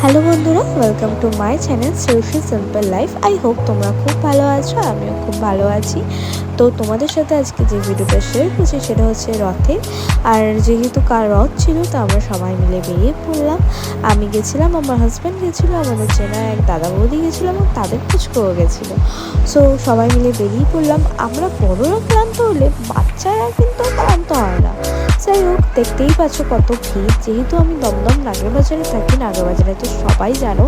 Hello বন্ধুরা, welcome to my channel sushi simple life. I hope তোমরা খুব ভালো আছো, আমিও খুব ভালো আছি। তো তোমাদের সাথে আজকে যে ভিডিওটা শেয়ার করছি সেটা হচ্ছে রথের। আর যেহেতু কার রথ ছিল তো আমরা সবাই মিলে বেরিয়ে পড়লাম। আমি গেছিলাম, আমার হাজব্যান্ড গেছিলো, আমাদের চেনা এক দাদা বৌদি গেছিলো এবং তাদের পুচকোও গেছিলো। সো সবাই মিলে বেরিয়ে পড়লাম। আমরা বড়রা ক্লান্ত হলে বাচ্চারা কিন্তু ক্লান্ত হয় না। যাই হোক, দেখতেই পাচ্ছ কত ভিড়। যেহেতু আমি দমদম নাগেরবাজারে থাকি, নাগেরবাজারে তো সবাই জানো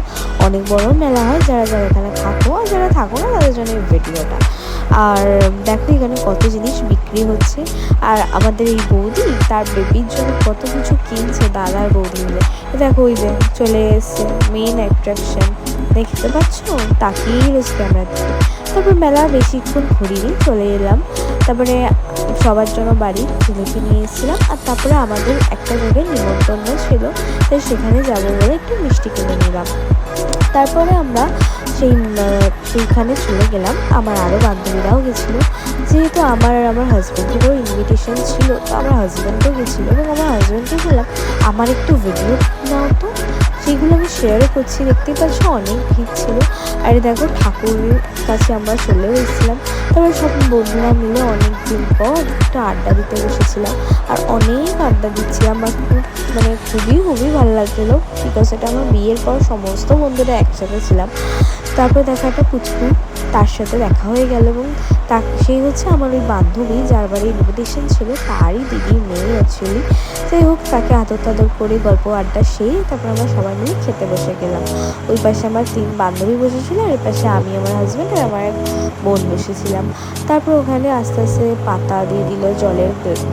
অনেক বড় মেলা হয়। যারা যারা এখানে থাকো আর যারা থাকো না তাদের জন্য এই ভিডিওটা। আর দেখো এখানে কত জিনিস বিক্রি হচ্ছে। আর আমাদের এই বৌদি তার বেবির জন্য কত কিছু কিনছে, দাদার বৌদি মিলে। দেখো ওই যে চলে এসছে মেইন অ্যাট্রাকশন, দেখতে পাচ্ছ, তাকিয়েই রয়েছে ক্যামেরা দিকে। তারপর মেলা বেশিক্ষণ ঘুরিনি, চলে এলাম। তারপরে সবার জন্য বাড়ি ছেলেকে নিয়ে এসেছিলাম। আর তারপরে আমাদের একটা জায়গায় নিমন্ত্রণ ছিল, তাই সেখানে যাবো বলে একটু মিষ্টি কিনে নিলাম। তারপরে আমরা সেইখানে চলে গেলাম। আমার আরও বান্ধবীরাও গেছিলো। যেহেতু আমার আর আমার হাজব্যান্ডেরও ইনভিটেশন ছিল, তো আমার হাজব্যান্ডও গেছিলো এবং আমার হাজব্যান্ডকে বললাম আমার একটু ভিডিও নাও তো। সেইগুলো আমি শেয়ারও করছি, দেখতেই পাচ্ছ অনেক ভিড় ছিল। আর দেখো ঠাকুরের কাছে আমরা চলেও এসেছিলাম। তারপরে সব বন্ধুরা মিলে অনেক দিন পর একটা আড্ডা দিতে বসেছিলাম। আর অনেক আড্ডা দিচ্ছিলাম। আমার খুবই ভালো লাগছিলো, বিকজ এটা আমার বিয়ের পর সমস্ত বন্ধুরা একসাথে ছিলাম। তারপরে দেখা একটা পুচকু, তার সাথে দেখা হয়ে গেল এবং সেই হচ্ছে আমার ওই বান্ধবী যার বাড়ির ইনভিটেশন ছিল, তারই দিদির মেয়ে অ্যাকচুয়ালি। যাই হোক, তাকে আদর করে গল্প আড্ডা সেরে তারপর আমরা সবাই মিলে খেতে বসে গেলাম। ওই পাশে আমার 3 বান্ধবী বসেছিল, আর ওই পাশে আমি, আমার হাজব্যান্ড আর আমার এক বোন বসেছিলাম। তারপর ওখানে আস্তে আস্তে পাতা দিয়ে দিল, জলের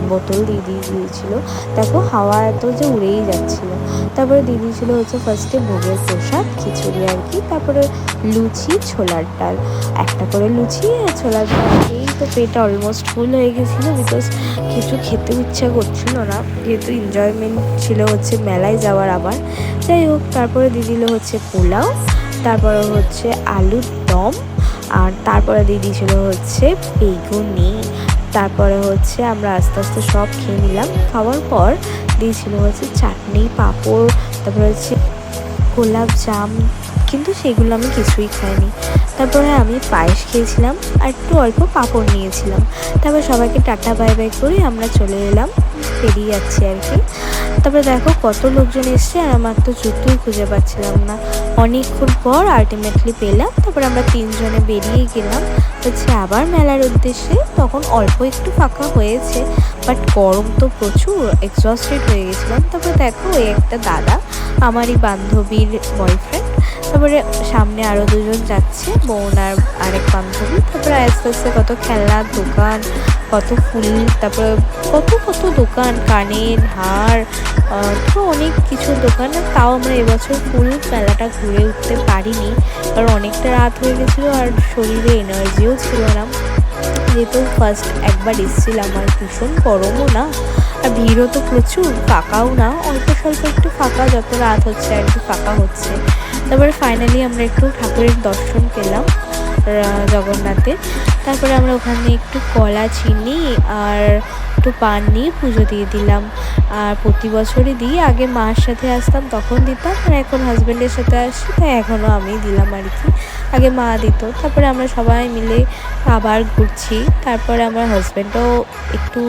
বোতল দিয়ে দিয়েছিল। দেখো হাওয়া এত যে উড়েই যাচ্ছিল। তারপরে দিয়ে দিয়েছিল হচ্ছে ফার্স্টে ভোগের প্রসাদ, খিচুড়ি আর কি। তারপরে লুচি, ছোলার ডাল, একটা করে লুচি আর ছোলার ডাল। এই তো পেট অলমোস্ট ফুল হয়ে গেছিলো, বিকজ কিছু খেতে ইচ্ছা করছিল না, যেহেতু এনজয়মেন্ট ছিল হচ্ছে মেলায় যাওয়ার আবার। যাই হোক, তারপরে দিয়ে দিল হচ্ছে পোলাও, তারপরে হচ্ছে আলুর দম, আর তারপরে দিয়ে দিয়েছিল হচ্ছে বেগুনি। তারপরে হচ্ছে আমরা আস্তে আস্তে সব খেয়ে নিলাম। খাওয়ার পর দিয়েছিল হচ্ছে চাটনি, পাঁপড়, তারপরে হচ্ছে গোলাপ জাম, কিন্তু সেগুলো আমি কিছুই খাইনি। তারপরে আমি পায়েস খেয়েছিলাম আর একটু অল্প পাঁপড় নিয়েছিলাম। তারপর সবাইকে টাটা বাই বাই করে আমরা চলে এলাম, বেরিয়ে যাচ্ছি আর কি। তারপরে দেখো কত লোকজন এসছে, আর আমার তো জুতোই খুঁজে পাচ্ছিলাম না। অনেকক্ষণ পর আলটিমেটলি পেলাম। তারপরে আমরা 3 জনে বেরিয়ে গেলাম হচ্ছে আবার মেলার উদ্দেশ্যে। তখন অল্প একটু ফাঁকা হয়েছে, বাট গরম তো প্রচুর, এক্সস্টেড হয়ে গেছিলাম। তারপরে দেখো ওই একটা দাদা, আমারই বান্ধবীর বয়ফ্রেন্ড। তারপরে সামনে আরও 2 জন যাচ্ছে, বোন আর আরেক বান্ধবী। তারপরে আস্তে আস্তে কত খেলনার দোকান, কত ফুল, তারপরে কত দোকান, কানের হার, তো অনেক কিছু দোকান। তাও আমরা এবছর ফুল মেলাটা ঘুরে উঠতে পারিনি, কারণ অনেকটা রাত হয়ে গেছিলো আর শরীরে এনার্জিও ছিল না। যেহেতু ফার্স্ট একবার এসেছিলাম, আর ভীষণ গরমও না, আর ভিড়ও তো প্রচুর, ফাঁকাও না, অল্প স্বল্প একটু ফাঁকা, যত রাত হচ্ছে আর একটু ফাঁকা হচ্ছে। তারপরে ফাইনালি আমরা একটু ঠাকুরের দর্শন পেলাম জগন্নাথের। তারপরে আমরা ওখানে একটু কলা, চিনি আর একটু পান নিয়ে পুজো দিয়ে দিলাম। আর প্রতি বছরই দিই, আগে মার সাথে আসতাম তখন দিতাম, আর এখন হাজব্যান্ডের সাথে আসছি তাই এখনও আমি দিলাম আর কি। আগে মা দিত। তারপরে আমরা সবাই মিলে আবার ঘুরছি। তারপরে আমার হাজব্যান্ডও একটু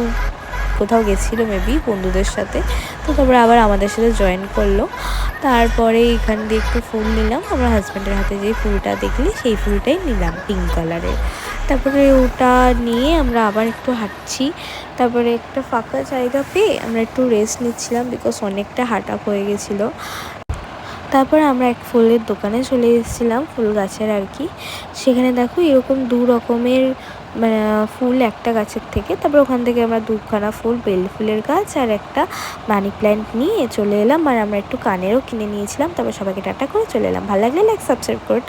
কোথাও গেছিলো মেবি বন্ধুদের সাথে, তো তারপরে আবার আমাদের সাথে জয়েন করলো। তারপরে এখান দিয়ে একটু ফুল নিলাম, আমার হাজব্যান্ডের হাতে যে ফুলটা দেখলি সেই ফুলটাই নিলাম, পিঙ্ক কালারের। তারপরে ওটা নিয়ে আমরা আবার একটু হাঁটছি। তারপরে একটা ফাঁকা জায়গা পেয়ে আমরা একটু রেস্ট নিচ্ছিলাম, বিকজ অনেকটা হাঁটা হয়ে গেছিলো। তারপরে আমরা এক ফুলের দোকানে চলে এসেছিলাম, ফুল গাছের আর কি। সেখানে দেখো এরকম 2 রকমের ফুল একটা গাছের থেকে। তারপর ওখান থেকে আমরা 2খানা ফুল, বেল ফুলের গাছ আর একটা মানি প্ল্যান্ট নিয়ে চলে এলাম। আর আমরা একটু কানেরও কিনে নিয়েছিলাম। তারপর সবাইকে টাটা করে চলে এলাম। ভালো লাগলে লাইক, সাবস্ক্রাইব করে